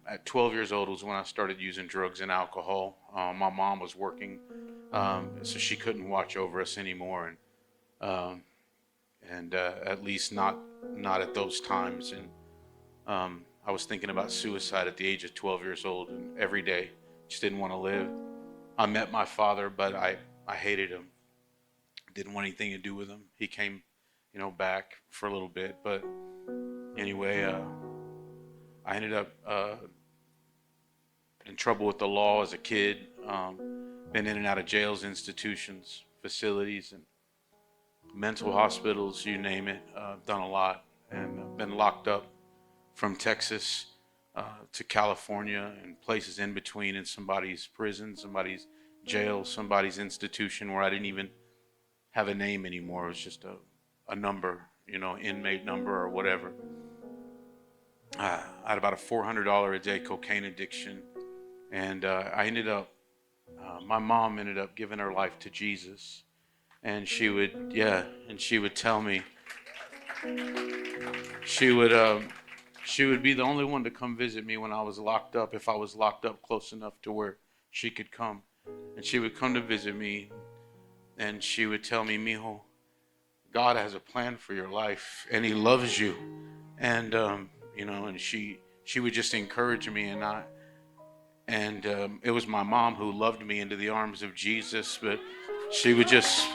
at 12 years old was when I started using drugs and alcohol. My mom was working, so she couldn't watch over us anymore, um, and at least not at those times. And I was thinking about suicide at the age of 12 years old, and every day just didn't want to live. I met my father, but I hated him. Didn't want anything to do with him. He came, back for a little bit, but anyway, I ended up in trouble with the law as a kid. Been in and out of jails, institutions, facilities, and mental hospitals, you name it. Done a lot, and been locked up from Texas to California and places in between, in somebody's prison, somebody's jail, somebody's institution where I didn't even have a name anymore. It was just a number, inmate number or whatever. I had about a $400 a day cocaine addiction, and I ended up, my mom ended up giving her life to Jesus, and she would tell me, she would be the only one to come visit me when I was locked up, if I was locked up close enough to where she could come. And she would come to visit me, and she would tell me, Mijo, God has a plan for your life, and He loves you. And and she would just encourage me, and it was my mom who loved me into the arms of Jesus, but she would just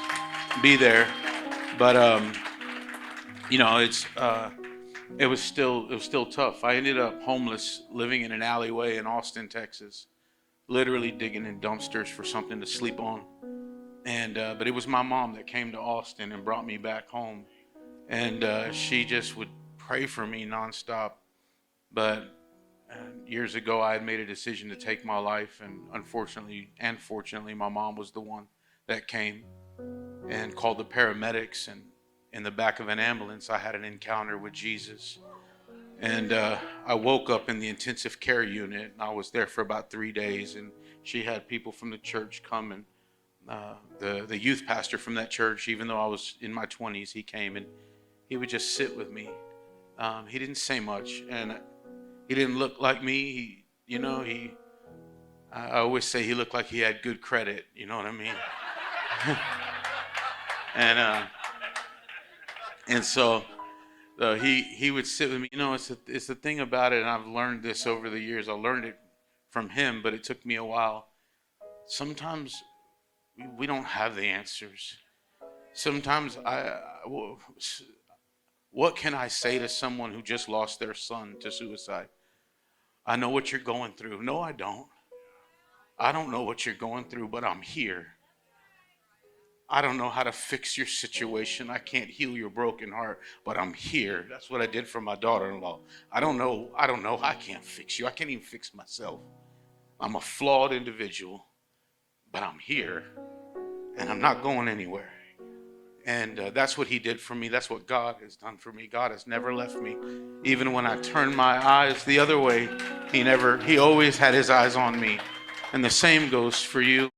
be there. But it was still tough. I ended up homeless, living in an alleyway in Austin, Texas, literally digging in dumpsters for something to sleep on. And but it was my mom that came to Austin and brought me back home, and she just would pray for me nonstop. But years ago, I had made a decision to take my life, and unfortunately and fortunately, my mom was the one that came and called the paramedics, and in the back of an ambulance, I had an encounter with Jesus. And I woke up in the intensive care unit, and I was there for about 3 days, and she had people from the church come, and the youth pastor from that church, even though I was in my 20s, he came and he would just sit with me. He didn't say much, and he didn't look like me. I always say he looked like he had good credit, you know what I mean? And so he would sit with me. It's the thing about it, and I've learned this over the years. I learned it from him, but it took me a while. Sometimes we don't have the answers. Sometimes what can I say to someone who just lost their son to suicide? I know what you're going through. No, I don't. I don't know what you're going through, but I'm here. I don't know how to fix your situation. I can't heal your broken heart, but I'm here. That's what I did for my daughter-in-law. I don't know. I can't fix you. I can't even fix myself. I'm a flawed individual, but I'm here, and I'm not going anywhere. And that's what He did for me. That's what God has done for me. God has never left me. Even when I turned my eyes the other way, He always had His eyes on me. And the same goes for you.